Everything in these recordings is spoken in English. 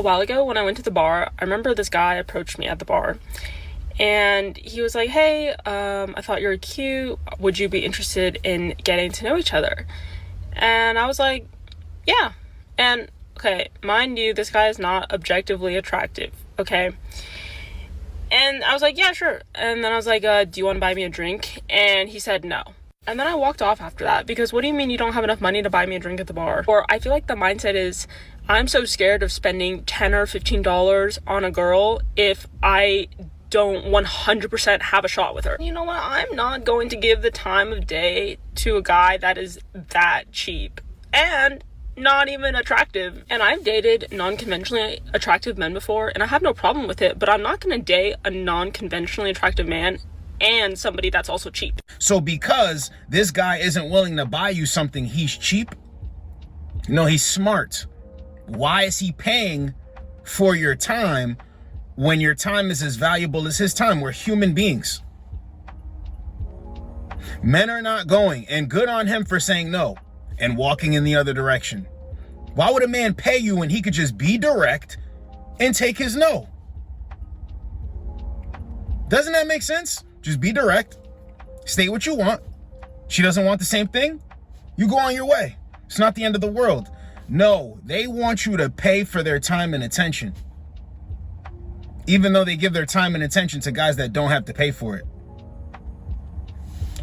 A while ago when I went to the bar, I remember this guy approached me at the bar. And he was like, hey, I thought you were cute. Would you be interested in getting to know each other? And I was like, yeah. And, okay, mind you, this guy is not objectively attractive, okay? And I was like, yeah, sure. And then I was like, do you want to buy me a drink? And he said no. And then I walked off after that, because what do you mean you don't have enough money to buy me a drink at the bar? Or I feel like the mindset is, I'm so scared of spending $10 or $15 on a girl if I don't 100% have a shot with her. You know what? I'm not going to give the time of day to a guy that is that cheap and not even attractive. And I've dated non-conventionally attractive men before, and I have no problem with it, but I'm not going to date a non-conventionally attractive man and somebody that's also cheap. So because this guy isn't willing to buy you something, he's cheap? No, he's smart. Why is he paying for your time when your time is as valuable as his time? We're human beings. Men are not going, and good on him for saying no and walking in the other direction. Why would a man pay you when he could just be direct and take his no? Doesn't that make sense? Just be direct, state what you want. She doesn't want the same thing, you go on your way. It's not the end of the world. No, they want you to pay for their time and attention, even though they give their time and attention to guys that don't have to pay for it.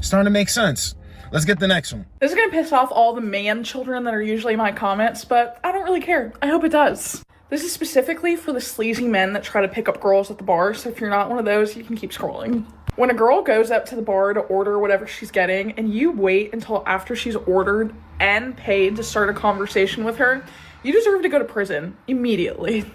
Starting to make sense. Let's get the next one. This is gonna piss off all the man children that are usually my comments, but I don't really care. I hope it does. This is specifically for the sleazy men that try to pick up girls at the bar, so if you're not one of those, you can keep scrolling. When a girl goes up to the bar to order whatever she's getting, and you wait until after she's ordered and paid to start a conversation with her, you deserve to go to prison immediately.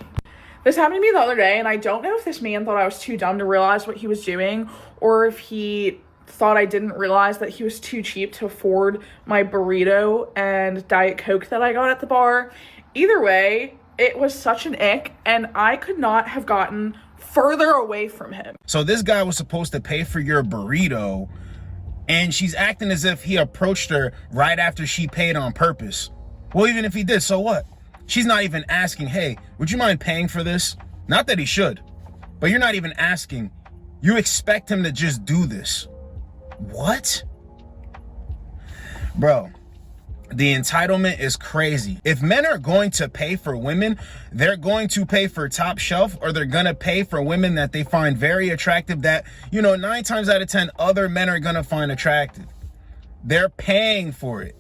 This happened to me the other day, and I don't know if this man thought I was too dumb to realize what he was doing, or if he thought I didn't realize that he was too cheap to afford my burrito and Diet Coke that I got at the bar. Either way, it was such an ick, and I could not have gotten further away from him. So this guy was supposed to pay for your burrito, and she's acting as if he approached her right after she paid on purpose. Well, even if he did, so what? She's not even asking, hey, would you mind paying for this? Not that he should, but you're not even asking. You expect him to just do this. What? Bro, the entitlement is crazy. If men are going to pay for women, they're going to pay for top shelf, or they're going to pay for women that they find very attractive that, 9 times out of 10 other men are going to find attractive. They're paying for it.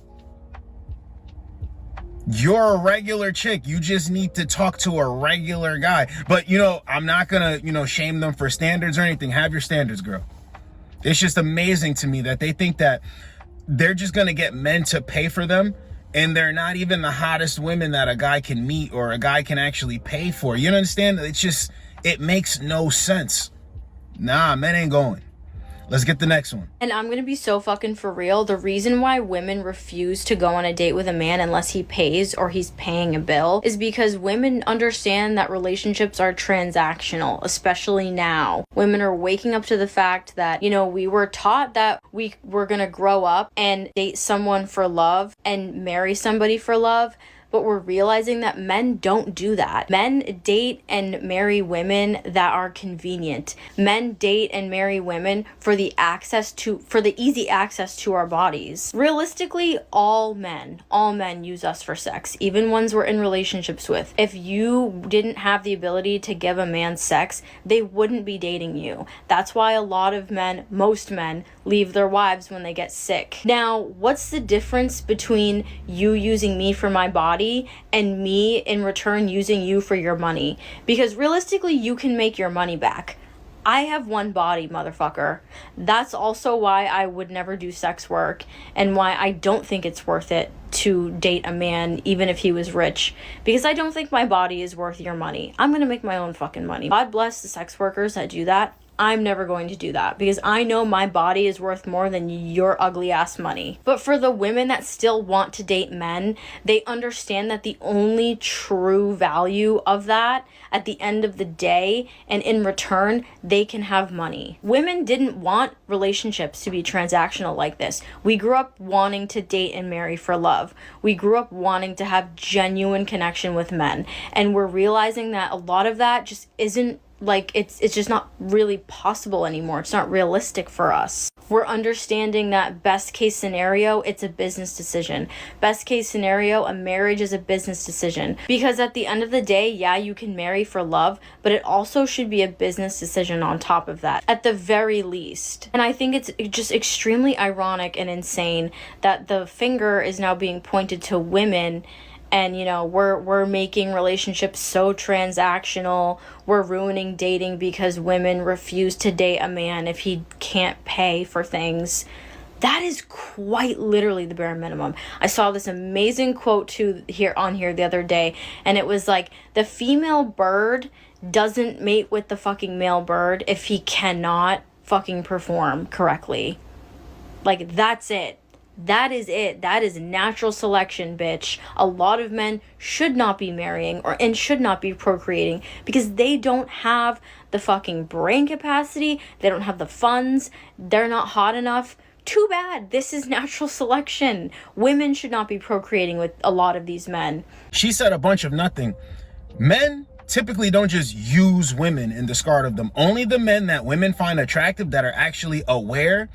You're a regular chick. You just need to talk to a regular guy. But, I'm not going to, shame them for standards or anything. Have your standards, girl. It's just amazing to me that they think that they're just going to get men to pay for them, and they're not even the hottest women that a guy can meet or a guy can actually pay for. You understand? It makes no sense. Nah, men ain't going. Let's get the next one. And I'm gonna be so fucking for real. The reason why women refuse to go on a date with a man unless he pays or he's paying a bill is because women understand that relationships are transactional, especially now. Women are waking up to the fact that, we were taught that we were gonna grow up and date someone for love and marry somebody for love. But we're realizing that men don't do that. Men date and marry women that are convenient. Men date and marry women for the easy access to our bodies. Realistically, all men use us for sex, even ones we're in relationships with. If you didn't have the ability to give a man sex, they wouldn't be dating you. That's why a lot of men, most men, leave their wives when they get sick. Now, what's the difference between you using me for my body and me in return using you for your money? Because realistically, you can make your money back. I have one body, motherfucker. That's also why I would never do sex work, and why I don't think it's worth it to date a man even if he was rich, because I don't think my body is worth your money. I'm gonna make my own fucking money. God bless the sex workers that do that. I'm never going to do that because I know my body is worth more than your ugly ass money. But for the women that still want to date men, they understand that the only true value of that at the end of the day, and in return, they can have money. Women didn't want relationships to be transactional like this. We grew up wanting to date and marry for love. We grew up wanting to have genuine connection with men. And we're realizing that a lot of that just isn't, like, it's just not really possible anymore. It's not realistic for us. We're understanding that best case scenario, it's a business decision. Best case scenario, a marriage is a business decision. Because at the end of the day, yeah, you can marry for love, but it also should be a business decision on top of that, at the very least. And I think it's just extremely ironic and insane that the finger is now being pointed to women. And, you know, we're making relationships so transactional. We're ruining dating because women refuse to date a man if he can't pay for things. That is quite literally the bare minimum. I saw this amazing quote here the other day, and it was like, the female bird doesn't mate with the fucking male bird if he cannot fucking perform correctly. Like, that's it. That is it. That is natural selection, bitch. A lot of men should not be marrying and should not be procreating because they don't have the fucking brain capacity. They don't have the funds. They're not hot enough. Too bad. This is natural selection. Women should not be procreating with a lot of these men. She said a bunch of nothing. Men typically don't just use women and discard of them. Only the men that women find attractive that are actually aware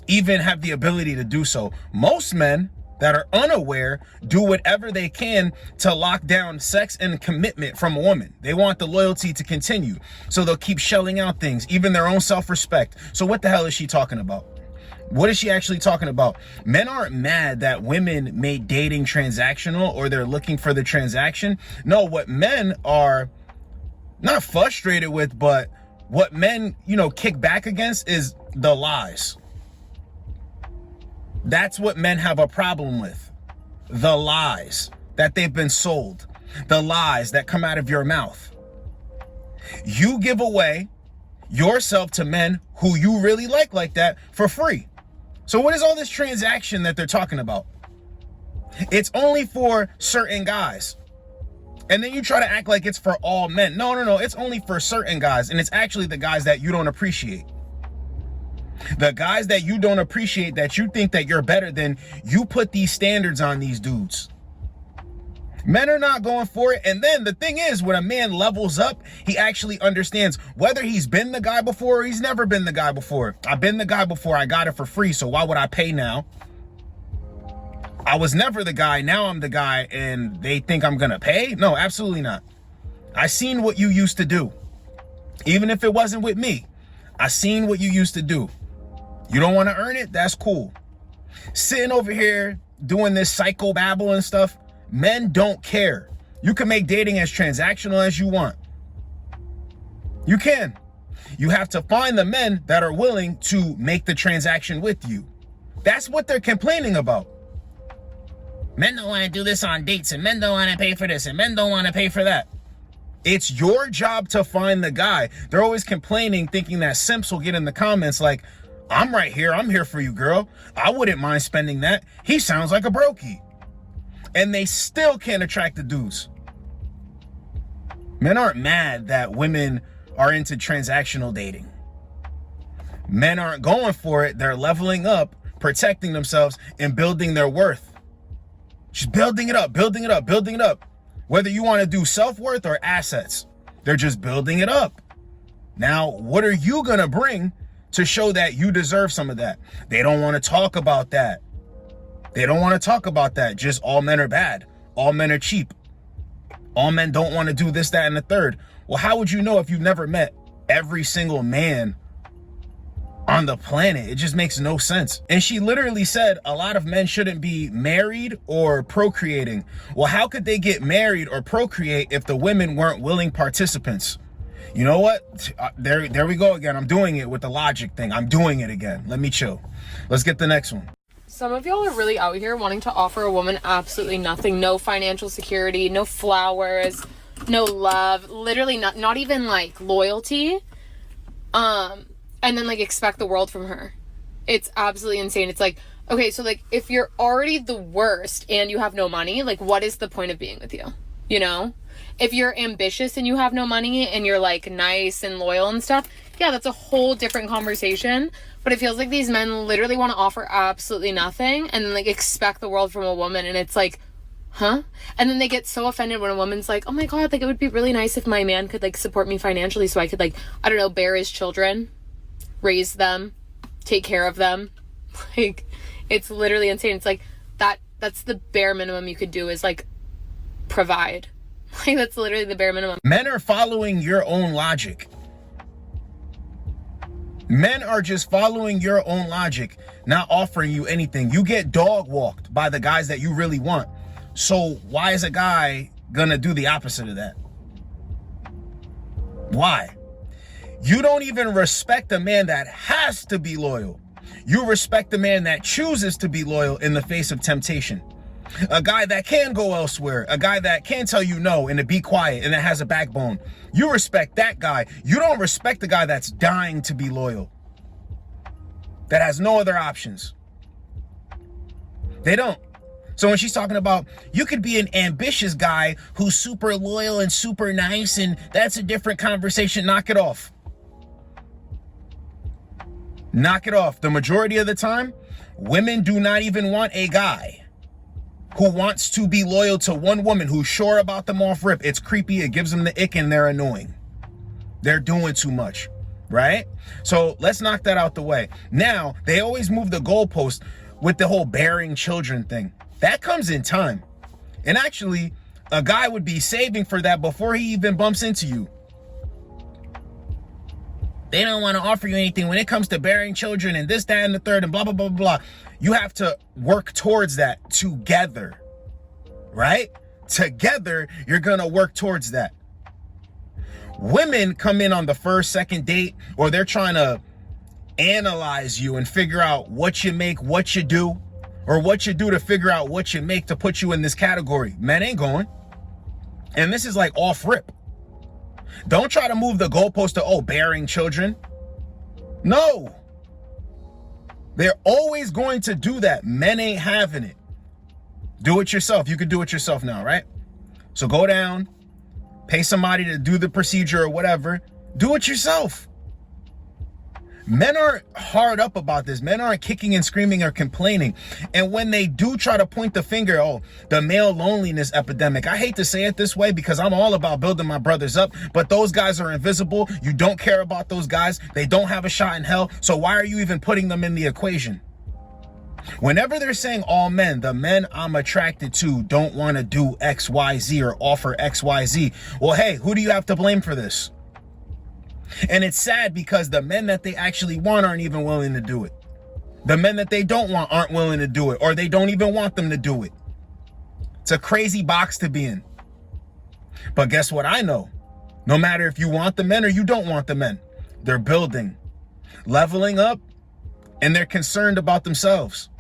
even have the ability to do so. Most men that are unaware do whatever they can to lock down sex and commitment from a woman. They want the loyalty to continue, so they'll keep shelling out things, even their own self-respect. So what the hell is she talking about? What is she actually talking about? Men aren't mad that women made dating transactional or they're looking for the transaction. No, what men are not frustrated with, but what men, kick back against is the lies. That's what men have a problem with. The lies that they've been sold. The lies that come out of your mouth. You give away yourself to men who you really like that for free. So what is all this transaction that they're talking about? It's only for certain guys. And then you try to act like it's for all men. No. It's only for certain guys. And it's actually the guys that you don't appreciate. The guys that you don't appreciate, that you think that you're better than, you put these standards on these dudes. Men are not going for it. And then the thing is, when a man levels up, he actually understands whether he's been the guy before or he's never been the guy before. I've been the guy before. I got it for free. So why would I pay now? I was never the guy. Now I'm the guy and they think I'm going to pay? No, absolutely not. I seen what you used to do. Even if it wasn't with me, I seen what you used to do. You don't want to earn it? That's cool. Sitting over here doing this psychobabble and stuff, men don't care. You can make dating as transactional as you want. You can. You have to find the men that are willing to make the transaction with you. That's what they're complaining about. Men don't want to do this on dates, and men don't want to pay for this, and men don't want to pay for that. It's your job to find the guy. They're always complaining, thinking that simps will get in the comments like, I'm right here. I'm here for you, girl. I wouldn't mind spending that. He sounds like a brokey. And they still can't attract the dudes. Men aren't mad that women are into transactional dating. Men aren't going for it. They're leveling up, protecting themselves, and building their worth. Just building it up, building it up, building it up. Whether you want to do self-worth or assets, they're just building it up. Now, what are you going to bring to show that you deserve some of that? They don't want to talk about that. They don't want to talk about that. Just all men are bad. All men are cheap. All men don't want to do this, that, and the third. Well, how would you know if you've never met every single man on the planet? It just makes no sense. And she literally said a lot of men shouldn't be married or procreating. Well, how could they get married or procreate if the women weren't willing participants? You know what? There we go again. I'm doing it with the logic thing. I'm doing it again. Let me chill. Let's get the next one. Some of y'all are really out here wanting to offer a woman absolutely nothing. No financial security, no flowers, no love, literally not even like loyalty. And then like expect the world from her. It's absolutely insane. It's like, okay, so like if you're already the worst and you have no money, like what is the point of being with you? You know? If you're ambitious and you have no money and you're like nice and loyal and stuff, yeah, that's a whole different conversation. But it feels like these men literally want to offer absolutely nothing and then like expect the world from a woman. And it's like, huh? And then they get so offended when a woman's like, oh my God, like it would be really nice if my man could like support me financially so I could like, I don't know, bear his children, raise them, take care of them. Like, it's literally insane. It's like that's the bare minimum you could do is like provide. Like that's literally the bare minimum. Men are following your own logic. Men are just following your own logic, not offering you anything. You get dog walked by the guys that you really want. So why is a guy gonna do the opposite of that? Why? You don't even respect a man that has to be loyal. You respect the man that chooses to be loyal in the face of temptation. A guy that can go elsewhere, a guy that can tell you no and to be quiet and that has a backbone. You respect that guy. You don't respect the guy that's dying to be loyal, that has no other options. They don't. So when she's talking about, you could be an ambitious guy who's super loyal and super nice, and that's a different conversation, knock it off. Knock it off. The majority of the time, women do not even want a guy who wants to be loyal to one woman who's sure about them off rip. It's creepy, it gives them the ick, and they're annoying. They're doing too much, right? So let's knock that out the way. Now, they always move the goalpost with the whole bearing children thing. That comes in time. And actually, a guy would be saving for that before he even bumps into you. They don't want to offer you anything when it comes to bearing children and this, that, and the third, and blah, blah, blah, blah. You have to work towards that together, right? Together, you're going to work towards that. Women come in on the first, second date, or they're trying to analyze you and figure out what you make, what you do, or what you do to figure out what you make to put you in this category. Men ain't going. And this is like off rip. Don't try to move the goalpost to, oh, bearing children. No. They're always going to do that. Men ain't having it. Do it yourself. You can do it yourself now, right? So go down, pay somebody to do the procedure or whatever. Do it yourself. Men aren't hard up about this. Men aren't kicking and screaming or complaining. And when they do try to point the finger, oh, the male loneliness epidemic. I hate to say it this way because I'm all about building my brothers up, but those guys are invisible. You don't care about those guys. They don't have a shot in hell. So why are you even putting them in the equation? Whenever they're saying all men, the men I'm attracted to don't want to do X, Y, Z or offer X, Y, Z. Well, hey, who do you have to blame for this? And it's sad because the men that they actually want aren't even willing to do it. The men that they don't want aren't willing to do it, or they don't even want them to do it. It's a crazy box to be in. But guess what I know? No matter if you want the men or you don't want the men, they're building, leveling up, and they're concerned about themselves.